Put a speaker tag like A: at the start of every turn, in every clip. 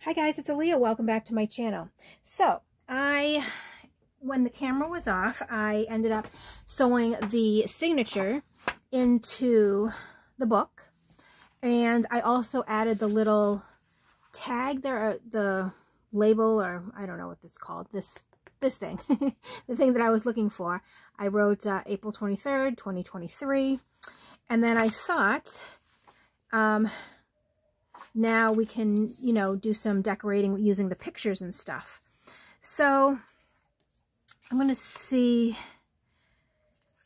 A: Hi guys, it's Alia. Welcome back to my channel. So, when the camera was off, I ended up sewing the signature into the book. And I also added the little tag there, the label, or I don't know what this is called, this thing, the thing that I was looking for. I wrote April 23rd, 2023. And then I thought, now we can, you know, do some decorating using the pictures and stuff. So I'm going to see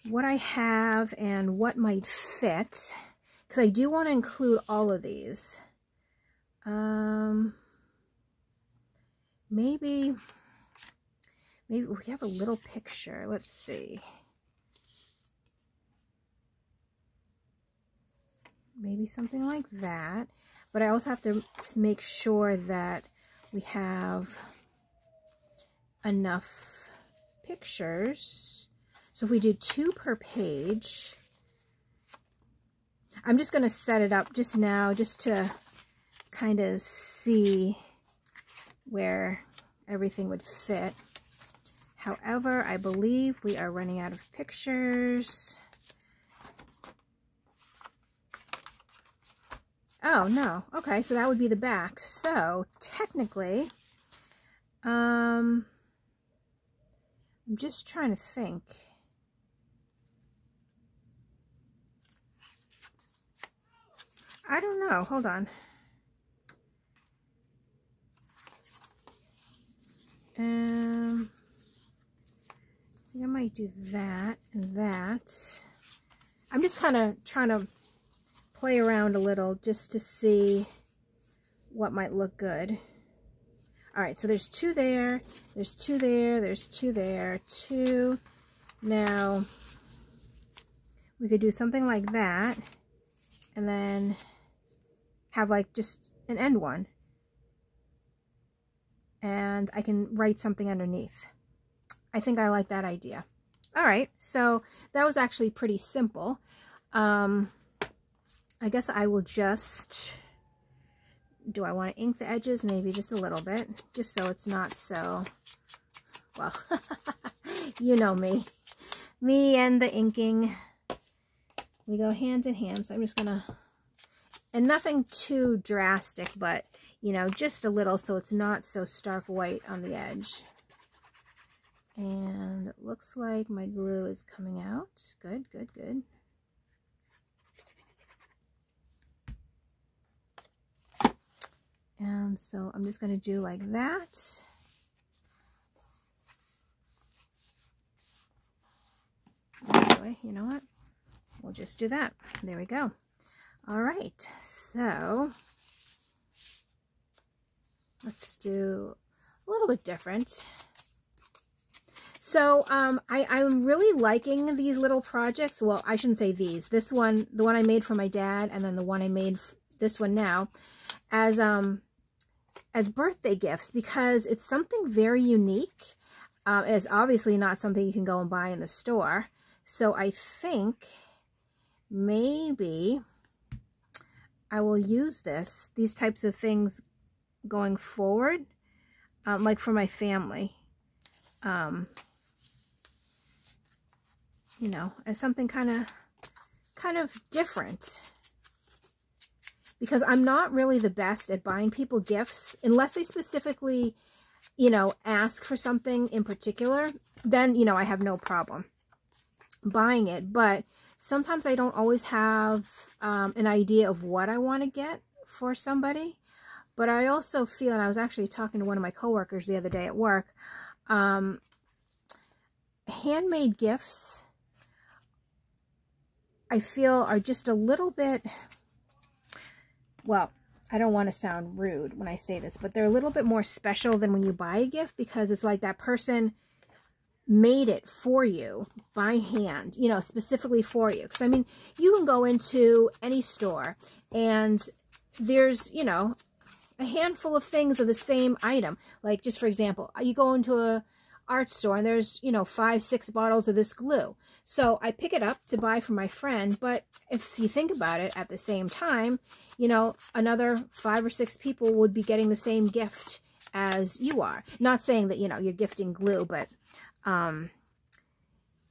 A: what I have and what might fit, because I do want to include all of these. Maybe we have a little picture. Let's see. Maybe something like that. But I also have to make sure that we have enough pictures. So if we do 2 per page, I'm just going to set it up just now, just to kind of see where everything would fit. However, I believe we are running out of pictures. Oh, no. Okay, so that would be the back. So, technically, I'm just trying to think. I don't know. Hold on. I think I might do that and that. I'm just kind of trying to play around a little just to see what might look good. All right, so there's 2 there, there's 2 there, there's 2 there, 2. Now, we could do something like that and then have like just an end one. And I can write something underneath. I think I like that idea. All right, so that was actually pretty simple. I guess I will just, do I want to ink the edges? Maybe just a little bit, just so it's not so, well, you know me. Me and the inking, we go hand in hand. So I'm just gonna, and nothing too drastic, but, you know, just a little so it's not so stark white on the edge. And it looks like my glue is coming out. Good, good, good. And so I'm just going to do like that. Actually, you know what? We'll just do that. There we go. All right. So let's do a little bit different. So I'm really liking these little projects. Well, I shouldn't say these. This one, the one I made for my dad, and then the one I made, this one now, as birthday gifts, because it's something very unique. It's obviously not something you can go and buy in the store. So I think maybe I will use these types of things going forward, like for my family. You know, as something kind of different. Because I'm not really the best at buying people gifts unless they specifically, you know, ask for something in particular. Then, you know, I have no problem buying it. But sometimes I don't always have an idea of what I want to get for somebody. But I also feel, and I was actually talking to one of my coworkers the other day at work, handmade gifts, I feel, are just a little bit, well, I don't want to sound rude when I say this, but they're a little bit more special than when you buy a gift, because it's like that person made it for you by hand, you know, specifically for you. Because, I mean, you can go into any store and there's, you know, a handful of things of the same item. Like, just for example, you go into art store and there's, you know, 5, 6 bottles of this glue. So I pick it up to buy for my friend, but if you think about it, at the same time, you know, another 5 or 6 people would be getting the same gift as you are. Not saying that, you know, you're gifting glue, but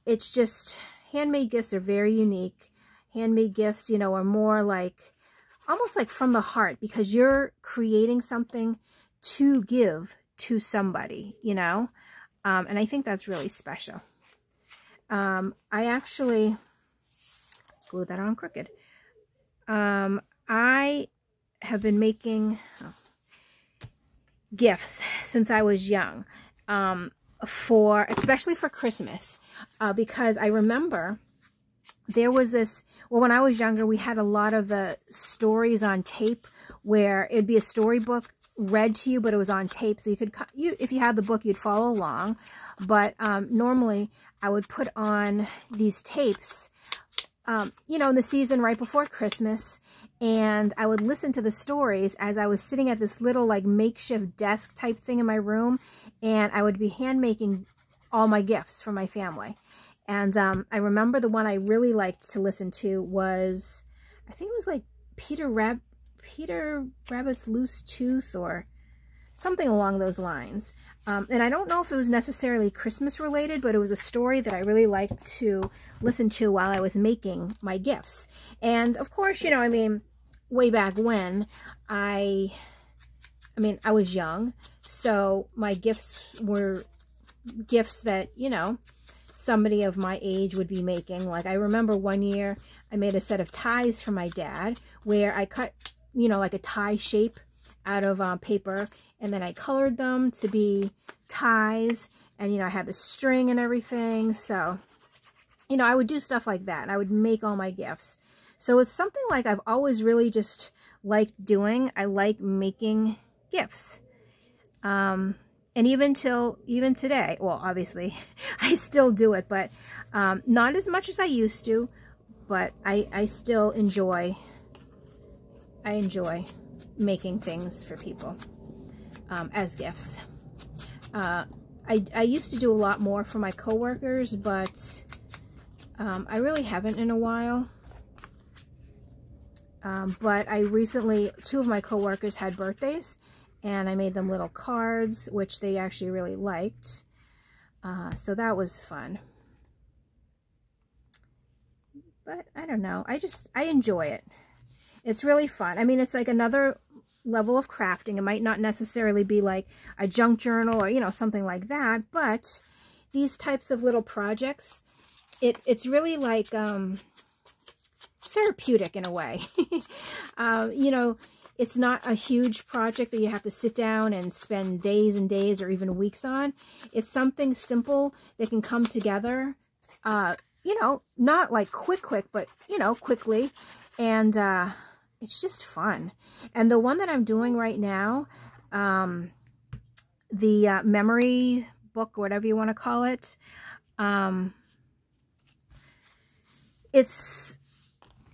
A: it's just, handmade gifts are very unique. Handmade gifts, you know, are more like, almost like from the heart, because you're creating something to give to somebody, you know, and I think that's really special. I actually glue that on crooked. I have been making gifts since I was young, especially for Christmas, because I remember there was this, well, when I was younger, we had a lot of the stories on tape where it'd be a storybook read to you, but it was on tape, so you could, if you had the book, you'd follow along. But normally I would put on these tapes, you know, in the season right before Christmas, and I would listen to the stories as I was sitting at this little like makeshift desk type thing in my room, and I would be hand making all my gifts for my family. And I remember the one I really liked to listen to was, I think it was like Peter Rabbit's Loose Tooth or something along those lines. And I don't know if it was necessarily Christmas related, but it was a story that I really liked to listen to while I was making my gifts. And of course, you know, I mean, way back when, I was young, so my gifts were gifts that, you know, somebody of my age would be making. Like, I remember one year I made a set of ties for my dad where I cut, you know, like a tie shape out of paper, and then I colored them to be ties, and, you know, I had the string and everything. So, you know, I would do stuff like that, and I would make all my gifts. So it's something like I've always really just liked doing. I like making gifts. And even today, well, obviously, I still do it, but not as much as I used to, but I still enjoy, making things for people as gifts. I used to do a lot more for my coworkers, but I really haven't in a while. But I recently, 2 of my coworkers had birthdays, and I made them little cards, which they actually really liked. So that was fun. But I don't know. I enjoy it. It's really fun. I mean, it's like another level of crafting. It might not necessarily be like a junk journal or, you know, something like that. But these types of little projects, it's really like therapeutic in a way. You know, it's not a huge project that you have to sit down and spend days and days or even weeks on. It's something simple that can come together, you know, not like quick, but, you know, quickly. And it's just fun. And the one that I'm doing right now, the memory book, whatever you want to call it,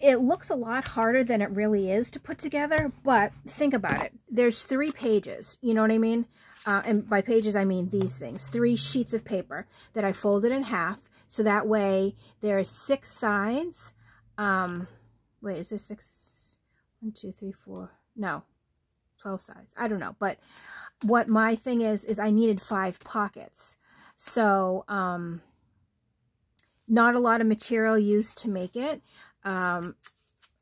A: it looks a lot harder than it really is to put together, but think about it. There's 3 pages, you know what I mean? And by pages, I mean these things. 3 sheets of paper that I folded in half, so that way there are 6 sides. Wait, is there 6? 1, 2, 3, 4. No, 12 sides. I don't know. But what my thing is I needed 5 pockets. So, not a lot of material used to make it.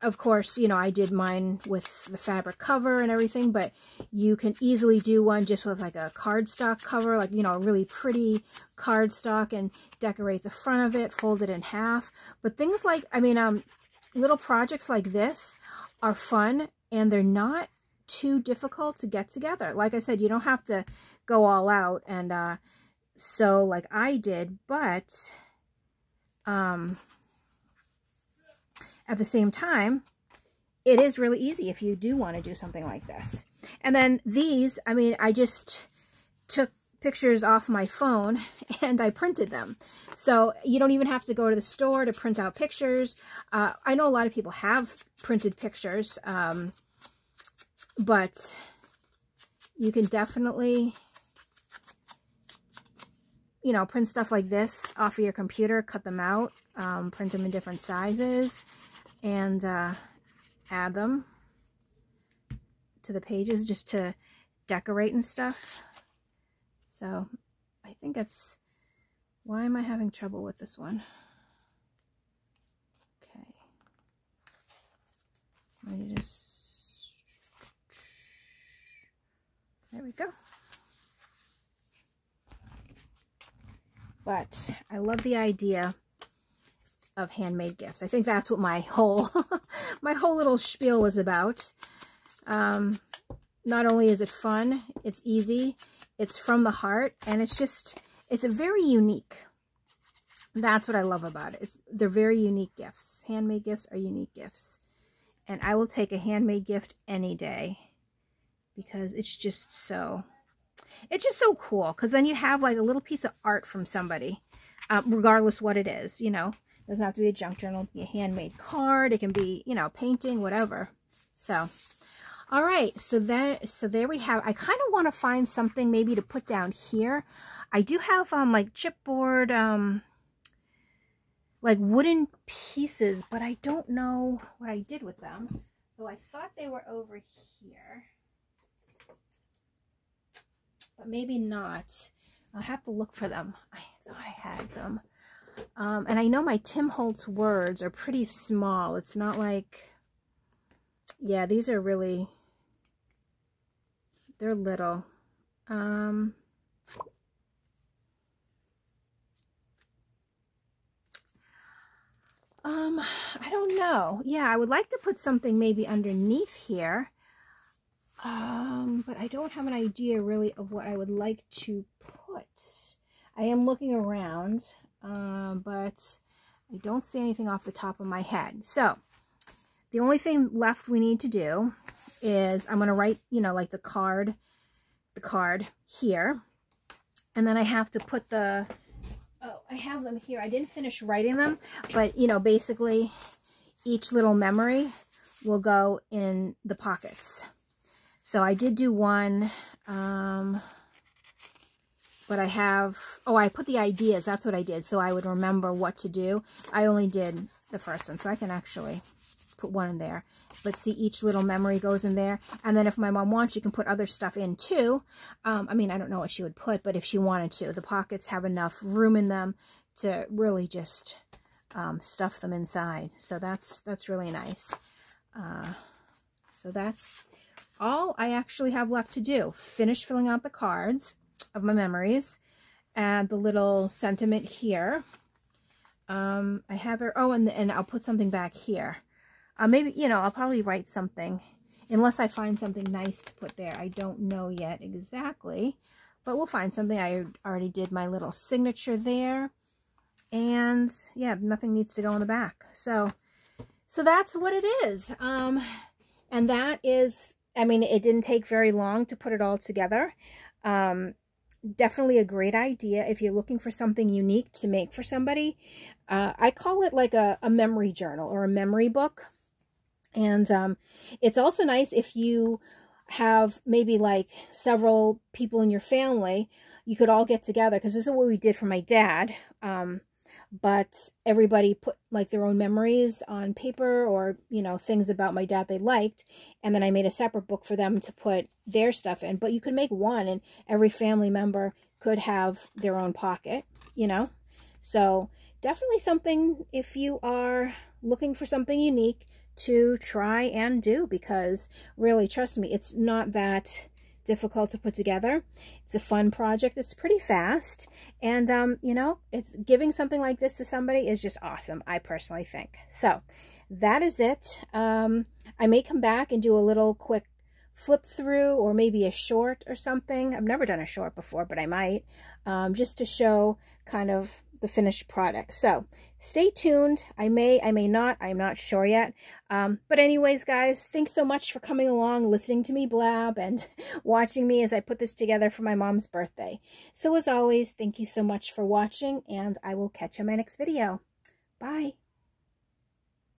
A: Of course, you know, I did mine with the fabric cover and everything, but you can easily do one just with like a cardstock cover, like, you know, a really pretty cardstock, and decorate the front of it, fold it in half. But things like, I mean, little projects like this are fun, and they're not too difficult to get together. Like I said, you don't have to go all out and sew like I did, but at the same time, it is really easy if you do want to do something like this. And then these, I mean, I just took pictures off my phone and I printed them. So you don't even have to go to the store to print out pictures. I know a lot of people have printed pictures, but you can definitely you know, print stuff like this off of your computer, cut them out, print them in different sizes, and add them to the pages just to decorate and stuff. So I think it's, why am I having trouble with this one? Okay. Let me just, there we go. But I love the idea of handmade gifts. I think that's what my whole my whole little spiel was about. Not only is it fun, it's easy, it's from the heart, and it's a very unique. That's what I love about it. They're very unique gifts. Handmade gifts are unique gifts. And I will take a handmade gift any day because it's just so cool. Because then you have like a little piece of art from somebody, regardless what it is, you know. It doesn't have to be a junk journal, it can be a handmade card, it can be, you know, painting, whatever. So, all right, so there we have. I kind of want to find something maybe to put down here. I do have like chipboard, like wooden pieces, but I don't know what I did with them. Though I thought they were over here, but maybe not. I'll have to look for them. I thought I had them. And I know my Tim Holtz words are pretty small. It's not like, yeah, these are really, they're little. I don't know. Yeah, I would like to put something maybe underneath here. But I don't have an idea really of what I would like to put. I am looking around, but I don't see anything off the top of my head. So the only thing left we need to do is I'm going to write, you know, like the card here. And then I have to put the, oh, I have them here. I didn't finish writing them, but, you know, basically each little memory will go in the pockets. So I did do one, but I have, oh, I put the ideas. That's what I did. So I would remember what to do. I only did the first one, so I can actually put one in there. But see, each little memory goes in there. And then if my mom wants, she can put other stuff in too. I mean, I don't know what she would put, but if she wanted to, the pockets have enough room in them to really just stuff them inside. So that's really nice. So that's all I actually have left to do. Finish filling out the cards of my memories, and the little sentiment here. I have her, oh, and I'll put something back here. Maybe, you know, I'll probably write something, unless I find something nice to put there. I don't know yet exactly, but we'll find something. I already did my little signature there, and yeah, nothing needs to go in the back. So that's what it is. And that is, I mean, it didn't take very long to put it all together. Definitely a great idea if you're looking for something unique to make for somebody. I call it like a memory journal or a memory book. And it's also nice if you have maybe like several people in your family, you could all get together, because this is what we did for my dad. But everybody put like their own memories on paper, or, you know, things about my dad they liked. And then I made a separate book for them to put their stuff in. But you could make one, and every family member could have their own pocket, you know. So definitely something, if you are looking for something unique, to try and do, because really, trust me, it's not that difficult to put together. It's a fun project. It's pretty fast, and you know, it's giving something like this to somebody is just awesome, I personally think. So that is it. I may come back and do a little quick flip through, or maybe a short or something. I've never done a short before, but I might, just to show kind of the finished product. So stay tuned. I may not. I'm not sure yet. But anyways, guys, thanks so much for coming along, listening to me blab, and watching me as I put this together for my mom's birthday. So as always, thank you so much for watching, and I will catch you in my next video. Bye.